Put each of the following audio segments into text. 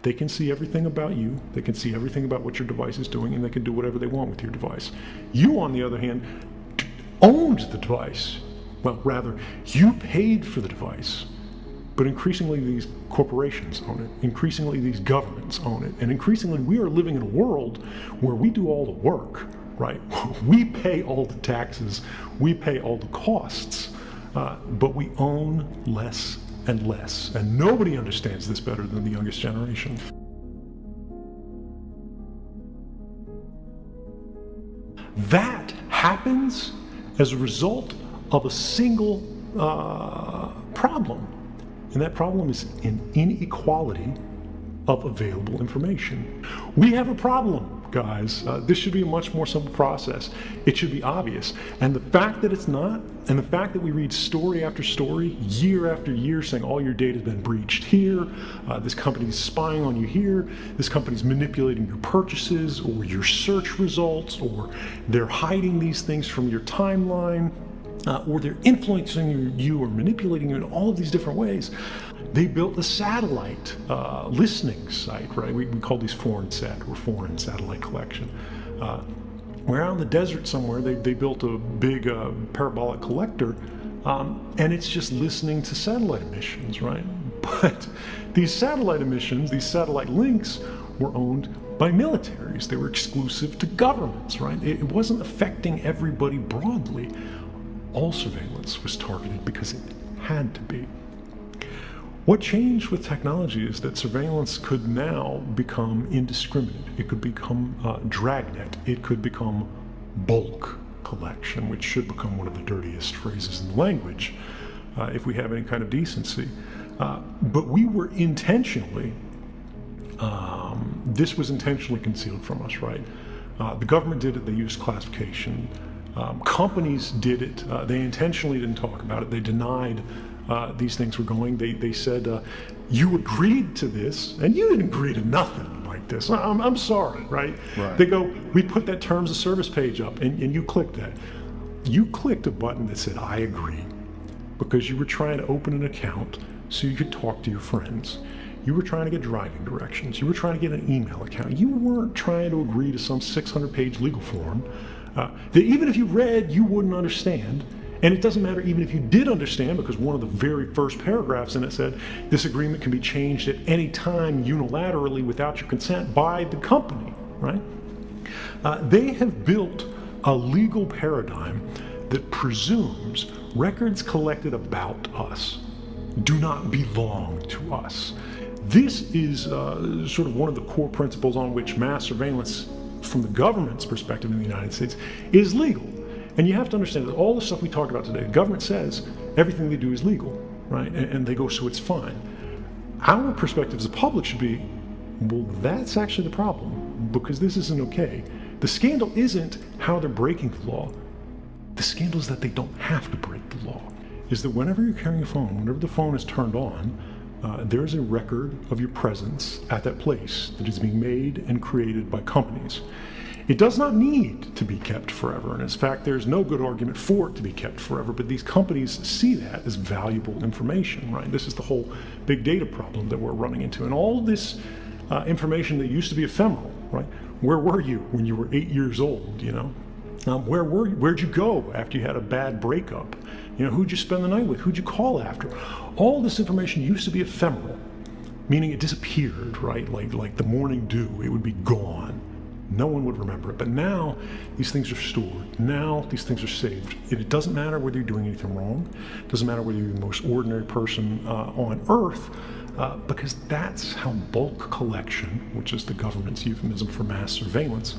They can see everything about you, they can see everything about what your device is doing, and they can do whatever they want with your device. You, on the other hand, owned the device. Well, rather, you paid for the device. But increasingly these corporations own it, increasingly these governments own it, and increasingly we are living in a world where we do all the work, right? We pay all the taxes, we pay all the costs, but we own less and less. And nobody understands this better than the youngest generation. That happens as a result of a single problem. And that problem is an inequality of available information. We have a problem, guys. This should be a much more simple process. It should be obvious. And the fact that it's not, and the fact that we read story after story, year after year, saying all your data has been breached here, this company's spying on you here, this company's manipulating your purchases or your search results, or they're hiding these things from your timeline, or they're influencing you or manipulating you in all of these different ways. They built a satellite listening site, right? We call these foreign satellite collection. We're out in the desert somewhere. They built a big parabolic collector, and it's just listening to satellite emissions, right? But these satellite emissions, these satellite links, were owned by militaries. They were exclusive to governments, right? It wasn't affecting everybody broadly. All surveillance was targeted because it had to be. What changed with technology is that surveillance could now become indiscriminate. It could become dragnet. It could become bulk collection, which should become one of the dirtiest phrases in the language if we have any kind of decency. But we were intentionally, this was intentionally concealed from us, right? The government did it, they used classification. Companies did it. They intentionally didn't talk about it. They denied these things were going. They said, you agreed to this, and you didn't agree to nothing like this. I'm sorry, right? They go, we put that terms of service page up, and you clicked that. You clicked a button that said, I agree, because you were trying to open an account so you could talk to your friends. You were trying to get driving directions. You were trying to get an email account. You weren't trying to agree to some 600-page legal form that even if you read, you wouldn't understand. And it doesn't matter even if you did understand, because one of the very first paragraphs in it said, this agreement can be changed at any time unilaterally without your consent by the company, right? They have built a legal paradigm that presumes records collected about us do not belong to us. This is sort of one of the core principles on which mass surveillance from the government's perspective in the United States is legal. And you have to understand that all the stuff we talk about today, the government says everything they do is legal, right? And they go, so it's fine. Our perspective as a public should be, well, that's actually the problem, because this isn't okay. The scandal isn't how they're breaking the law. The scandal is that they don't have to break the law. Is that whenever you're carrying a phone, whenever the phone is turned on, there's a record of your presence at that place that is being made and created by companies. It does not need to be kept forever, and in fact, there's no good argument for it to be kept forever, but these companies see that as valuable information, right? This is the whole big data problem that we're running into, and all this information that used to be ephemeral, right? Where were you when you were 8 years old, you know? Where were you? Where'd you go after you had a bad breakup? You know, who'd you spend the night with? Who'd you call after? All this information used to be ephemeral, meaning it disappeared, right? Like the morning dew, it would be gone. No one would remember it. But now these things are stored. Now these things are saved. It doesn't matter whether you're doing anything wrong. It doesn't matter whether you're the most ordinary person on earth, because that's how bulk collection, which is the government's euphemism for mass surveillance,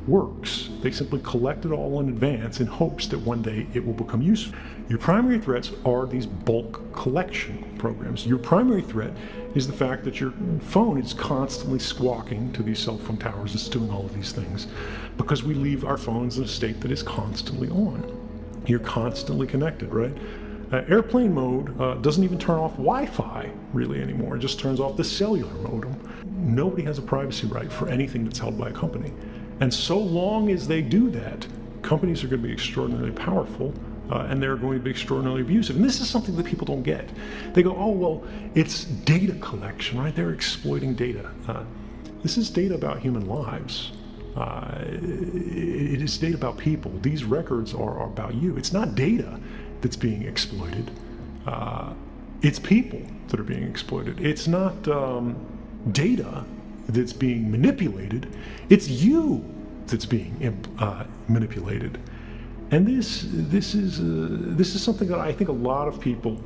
works. They simply collect it all in advance in hopes that one day it will become useful. Your primary threats are these bulk collection programs. Your primary threat is the fact that your phone is constantly squawking to these cell phone towers. It's doing all of these things because we leave our phones in a state that is constantly on. You're constantly connected, right? Airplane mode doesn't even turn off Wi-Fi really anymore. It just turns off the cellular modem. Nobody has a privacy right for anything that's held by a company. And so long as they do that, companies are going to be extraordinarily powerful and they're going to be extraordinarily abusive. And this is something that people don't get. They go, oh, well, it's data collection, right? They're exploiting data. This is data about human lives. It is data about people. These records are about you. It's not data that's being exploited. It's people that are being exploited. It's not data that's being manipulated. It's you that's being manipulated. And this is something that I think a lot of people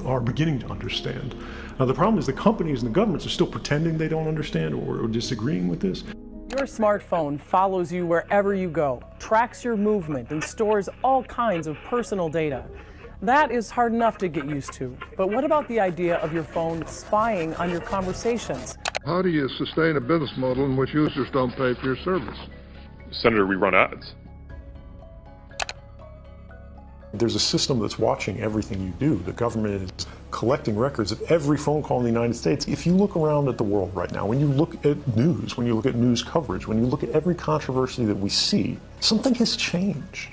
are beginning to understand. Now, the problem is the companies and the governments are still pretending they don't understand or disagreeing with this. Your smartphone follows you wherever you go, tracks your movement, and stores all kinds of personal data. That is hard enough to get used to. But what about the idea of your phone spying on your conversations? How do you sustain a business model in which users don't pay for your service? Senator, we run ads. There's a system that's watching everything you do. The government is collecting records of every phone call in the United States. If you look around at the world right now, when you look at news, when you look at news coverage, when you look at every controversy that we see, something has changed.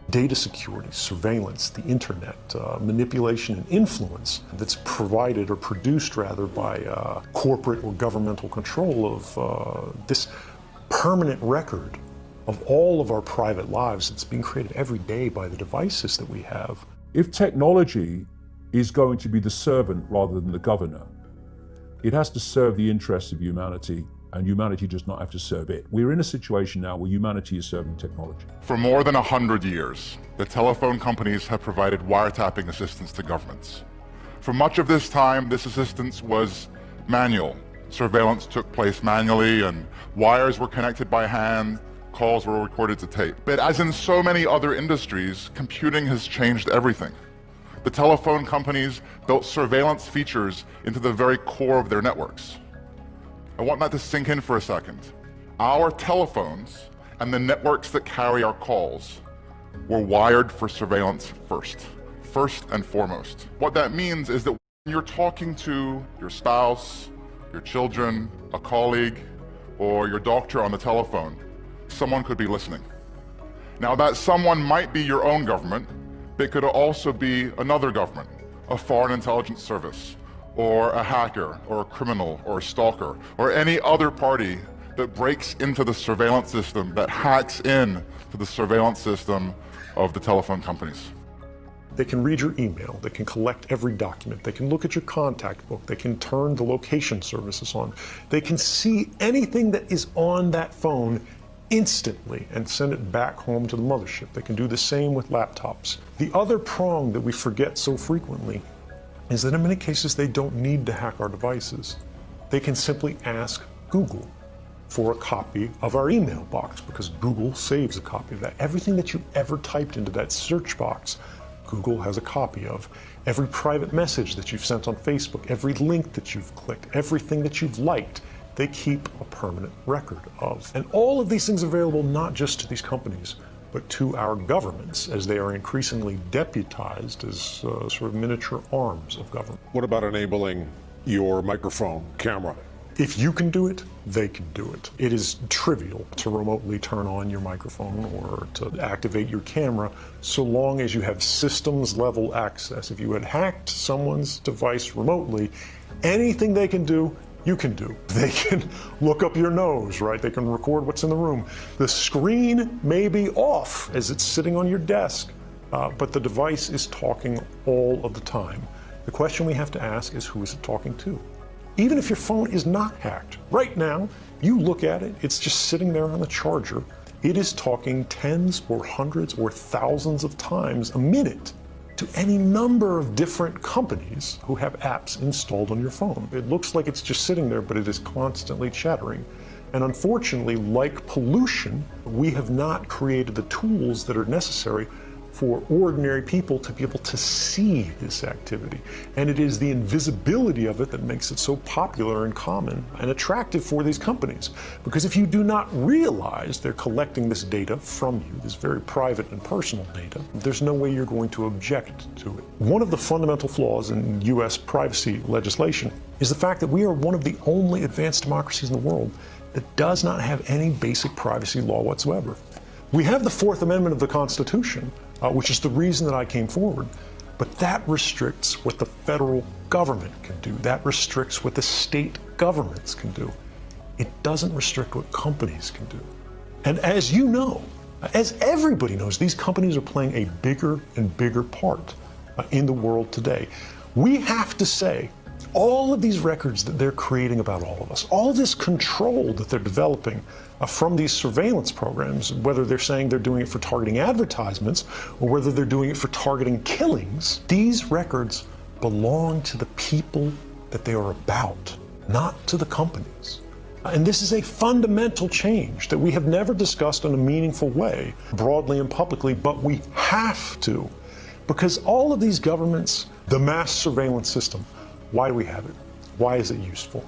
Data security, surveillance, the internet, manipulation and influence that's provided or produced rather by corporate or governmental control of this permanent record of all of our private lives that's being created every day by the devices that we have. If technology is going to be the servant rather than the governor, it has to serve the interests of humanity, and humanity does not have to serve it. We're in a situation now where humanity is serving technology. For more than 100 years, the telephone companies have provided wiretapping assistance to governments. For much of this time, this assistance was manual. Surveillance took place manually, and wires were connected by hand, calls were recorded to tape. But as in so many other industries, computing has changed everything. The telephone companies built surveillance features into the very core of their networks. I want that to sink in for a second. Our telephones and the networks that carry our calls were wired for surveillance first and foremost. What that means is that when you're talking to your spouse, your children, a colleague, or your doctor on the telephone, someone could be listening. Now, that someone might be your own government, but it could also be another government, a foreign intelligence service, or a hacker, or a criminal, or a stalker, or any other party that breaks into the surveillance system, that hacks in to the surveillance system of the telephone companies. They can read your email, they can collect every document, they can look at your contact book, they can turn the location services on, they can see anything that is on that phone instantly and send it back home to the mothership. They can do the same with laptops. The other prong that we forget so frequently is that in many cases they don't need to hack our devices. They can simply ask Google for a copy of our email box, because Google saves a copy of that. Everything that you ever typed into that search box, Google has a copy of. Every private message that you've sent on Facebook, every link that you've clicked, everything that you've liked, they keep a permanent record of. And all of these things are available not just to these companies, but to our governments, as they are increasingly deputized as sort of miniature arms of government. What about enabling your microphone camera? If you can do it, they can do it. It is trivial to remotely turn on your microphone or to activate your camera, so long as you have systems level access. If you had hacked someone's device remotely, anything they can do, you can do. They can look up your nose, right? They can record what's in the room. The screen may be off as it's sitting on your desk, but the device is talking all of the time. The question we have to ask is, who is it talking to? Even if your phone is not hacked, right now, you look at it, it's just sitting there on the charger. It is talking tens or hundreds or thousands of times a minute to any number of different companies who have apps installed on your phone. It looks like it's just sitting there, but it is constantly chattering. And unfortunately, like pollution, we have not created the tools that are necessary for ordinary people to be able to see this activity. And it is the invisibility of it that makes it so popular and common and attractive for these companies. Because if you do not realize they're collecting this data from you, this very private and personal data, there's no way you're going to object to it. One of the fundamental flaws in US privacy legislation is the fact that we are one of the only advanced democracies in the world that does not have any basic privacy law whatsoever. We have the Fourth Amendment of the Constitution, which is the reason that I came forward. But that restricts what the federal government can do. That restricts what the state governments can do. It doesn't restrict what companies can do. And as you know, as everybody knows, these companies are playing a bigger and bigger part in the world today. We have to say, all of these records that they're creating about all of us, all this control that they're developing from these surveillance programs, whether they're saying they're doing it for targeting advertisements or whether they're doing it for targeting killings, these records belong to the people that they are about, not to the companies. And this is a fundamental change that we have never discussed in a meaningful way, broadly and publicly, but we have to, because all of these governments, the mass surveillance system, why do we have it? Why is it useful?